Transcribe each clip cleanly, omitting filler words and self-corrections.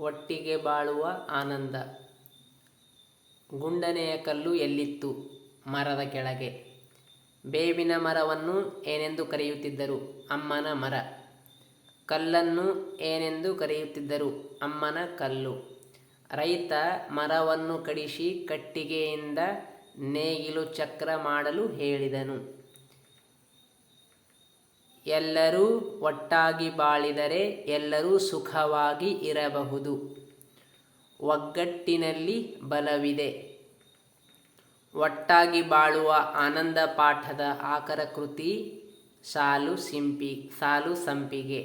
ಒಟ್ಟಿಗೆ ಬಾಳುವ ಆನಂದ. ಗುಂಡನೆಯ ಕಲ್ಲು ಎಲ್ಲಿತ್ತು? ಮರದ ಕೆಳಗೆ. ಬೇವಿನ ಮರವನ್ನು ಏನೆಂದು ಕರೆಯುತ್ತಿದ್ದರು? ಅಮ್ಮನ ಮರ. ಕಲ್ಲನ್ನು ಏನೆಂದು ಕರೆಯುತ್ತಿದ್ದರು? ಅಮ್ಮನ ಕಲ್ಲು. ರೈತ ಮರವನ್ನು ಕಡಿಸಿ ಕಟ್ಟಿಗೆಯಿಂದ ನೇಗಿಲು ಚಕ್ರ ಮಾಡಲು ಹೇಳಿದನು. ಎಲ್ಲರೂ ಒಟ್ಟಾಗಿ ಬಾಳಿದರೆ ಎಲ್ಲರೂ ಸುಖವಾಗಿ ಇರಬಹುದು. ಒಗ್ಗಟ್ಟಿನಲ್ಲಿ ಬಲವಿದೆ. ಒಟ್ಟಾಗಿ ಬಾಳುವ ಆನಂದ ಪಾಠದ ಆಕರ ಕೃತಿ ಸಾಲು ಸಂಪಿಗೆ.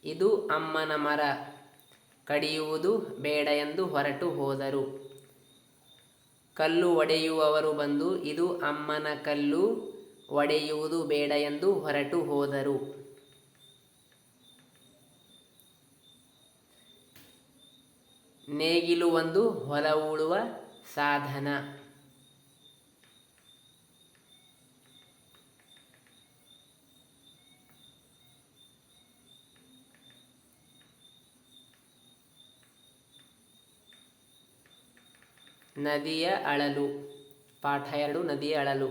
ಇದು ಅಮ್ಮನ ಮರ, ಕಡಿಯುವುದು ಬೇಡ ಎಂದು ಹೊರಟು ಹೋದರು. ಕಲ್ಲು ಒಡೆಯುವವರು ಬಂದು ಇದು ಅಮ್ಮನ ಕಲ್ಲು, ಒಡೆಯುವುದು ಬೇಡ ಎಂದು ಹೊರಟು ಹೋದರು. ನೇಗಿಲು ಒಂದು ಹೊಲ ಉಳುವ ಸಾಧನ. ನದಿಯ ಅಳಲು. ಪಾಠ 2 ನದಿಯ ಅಳಲು.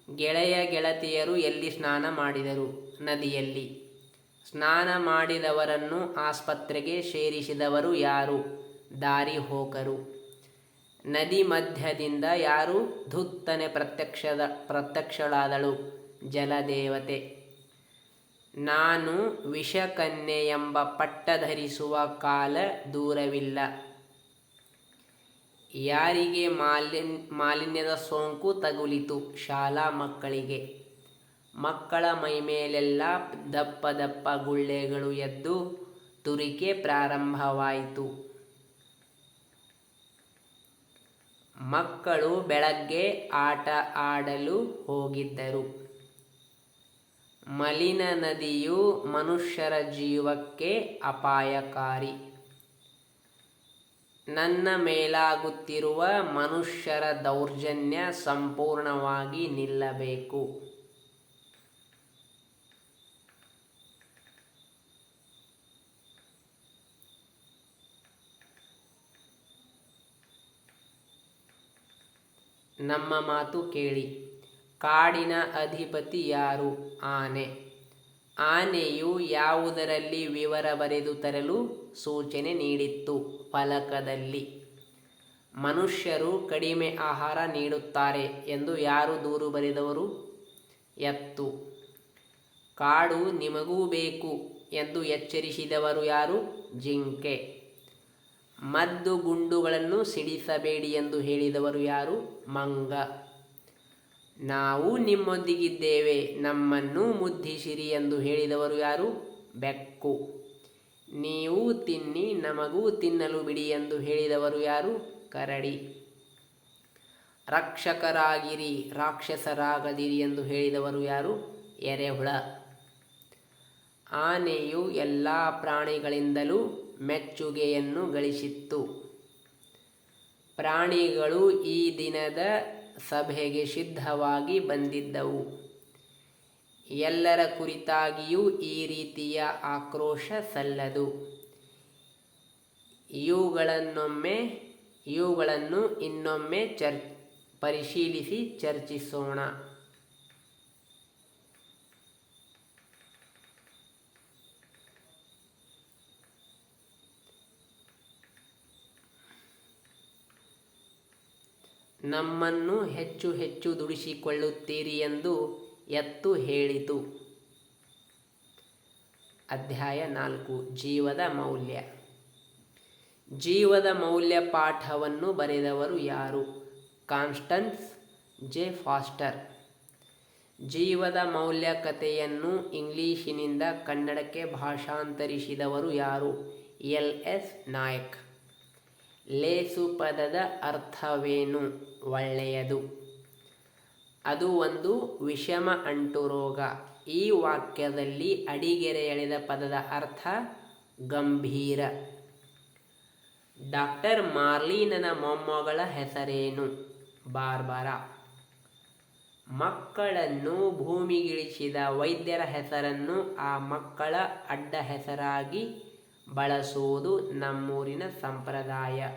ಗೆಳೆಯ ಗೆಳತಿಯರು ಎಲ್ಲಿ ಸ್ನಾನ ಮಾಡಿದರು? ನದಿಯಲ್ಲಿ. ಸ್ನಾನ ಮಾಡಿದವರನ್ನು ಆಸ್ಪತ್ರೆಗೆ ಸೇರಿಸಿದವರು ಯಾರು? ದಾರಿಹೋಕರು. ನದಿ ಮಧ್ಯದಿಂದ ಯಾರು ಧುತ್ತನೆ ಪ್ರತ್ಯಕ್ಷಳಾದಳು? ಜಲದೇವತೆ. ನಾನು ವಿಷಕನ್ಯೆ ಎಂಬ ಪಟ್ಟ ಧರಿಸುವ ಕಾಲ ದೂರವಿಲ್ಲ. ಯಾರಿಗೆ ಮಾಲಿನ್ಯದ ಸೋಂಕು ತಗುಲಿತು? ಶಾಲಾ ಮಕ್ಕಳಿಗೆ. ಮಕ್ಕಳ ಮೈಮೇಲೆಲ್ಲ ದಪ್ಪ ದಪ್ಪ ಗುಳ್ಳೆಗಳು ಎದ್ದು ತುರಿಕೆ ಪ್ರಾರಂಭವಾಯಿತು. ಮಕ್ಕಳು ಬೆಳಗ್ಗೆ ಆಟ ಆಡಲು ಹೋಗಿದ್ದರು. ಮಲಿನ ನದಿಯು ಮನುಷ್ಯರ ಜೀವಕ್ಕೆ ಅಪಾಯಕಾರಿ. ನನ್ನ ಮೇಲಾಗುತ್ತಿರುವ ಮನುಷ್ಯರ ದೌರ್ಜನ್ಯ ಸಂಪೂರ್ಣವಾಗಿ ನಿಲ್ಲಬೇಕು. ನಮ್ಮ ಮಾತು ಕೇಳಿ. ಕಾಡಿನ ಅಧಿಪತಿ ಯಾರು? ಆನೆ. ಆನೆಯು ಯಾವುದರಲ್ಲಿ ವಿವರ ಬರೆದು ತರಲು ಸೂಚನೆ ನೀಡಿತ್ತು? ಫಲಕದಲ್ಲಿ. ಮನುಷ್ಯರು ಕಡಿಮೆ ಆಹಾರ ನೀಡುತ್ತಾರೆ ಎಂದು ಯಾರು ದೂರು ಬರೆದವರು? ಎತ್ತು. ಕಾಡು ನಿಮಗೂ ಬೇಕು ಎಂದು ಎಚ್ಚರಿಸಿದವರು ಯಾರು? ಜಿಂಕೆ. ಮದ್ದು ಗುಂಡುಗಳನ್ನು ಸಿಡಿಸಬೇಡಿ ಎಂದು ಹೇಳಿದವರು ಯಾರು? ಮಂಗ. ನಾವು ನಿಮ್ಮೊಂದಿಗಿದ್ದೇವೆ, ನಮ್ಮನ್ನು ಮುದ್ದಿಸಿರಿ ಎಂದು ಹೇಳಿದವರು ಯಾರು? ಬೆಕ್ಕು. ನೀವು ತಿನ್ನಿ, ನಮಗೂ ತಿನ್ನಲು ಬಿಡಿ ಎಂದು ಹೇಳಿದವರು ಯಾರು? ಕರಡಿ. ರಕ್ಷಕರಾಗಿರಿ, ರಾಕ್ಷಸರಾಗದಿರಿ ಎಂದು ಹೇಳಿದವರು ಯಾರು? ಎರೆಹುಳ. ಆನೆಯು ಎಲ್ಲ ಪ್ರಾಣಿಗಳಿಂದಲೂ ಮೆಚ್ಚುಗೆಯನ್ನು ಗಳಿಸಿತ್ತು. ಪ್ರಾಣಿಗಳು ಈ ದಿನದ ಸಭೆಗೆ ಸಿದ್ಧವಾಗಿ ಬಂದಿದ್ದವು. ಎಲ್ಲರ ಕುರಿತಾಗಿಯೂ ಈ ರೀತಿಯ ಆಕ್ರೋಶ ಸಲ್ಲದು. ಇವುಗಳನ್ನು ಇನ್ನೊಮ್ಮೆ ಪರಿಶೀಲಿಸಿ ಚರ್ಚಿಸೋಣ. ನಮ್ಮನ್ನು ಹೆಚ್ಚು ಹೆಚ್ಚು ದುಡಿಸಿಕೊಳ್ಳುತ್ತೀರಿ ಎಂದು ಎತ್ತು ಹೇಳಿತು. ಅಧ್ಯಾಯ 4 ಜೀವದ ಮೌಲ್ಯ. ಜೀವದ ಮೌಲ್ಯ ಪಾಠವನ್ನು ಬರೆದವರು ಯಾರು? Constance J Foster. ಜೀವದ ಮೌಲ್ಯ ಕಥೆಯನ್ನು ಇಂಗ್ಲಿಷಿನಿಂದ ಕನ್ನಡಕ್ಕೆ ಭಾಷಾಂತರಿಸಿದವರು ಯಾರು? L S Nayak. ಲೇಸು ಪದದ ಅರ್ಥವೇನು? ಒಳ್ಳೆಯದು. ಅದು ಒಂದು ವಿಷಮ ಅಂಟು ರೋಗ. ಈ ವಾಕ್ಯದಲ್ಲಿ ಅಡಿಗೆರೆ ಎಳೆದ ಪದದ ಅರ್ಥ ಗಂಭೀರ. ಡಾಕ್ಟರ್ ಮಾರ್ಲಿನನ ಮೊಮ್ಮಗಳ ಹೆಸರೇನು? ಬಾರ್ಬರಾ. ಮಕ್ಕಳನ್ನು ಭೂಮಿಗಿಳಿಸಿದ ವೈದ್ಯರ ಹೆಸರನ್ನು ಆ ಮಕ್ಕಳ ಅಡ್ಡ ಹೆಸರಾಗಿ ಬಳಸೋದು ನಮ್ಮೂರಿನ ಸಂಪ್ರದಾಯ.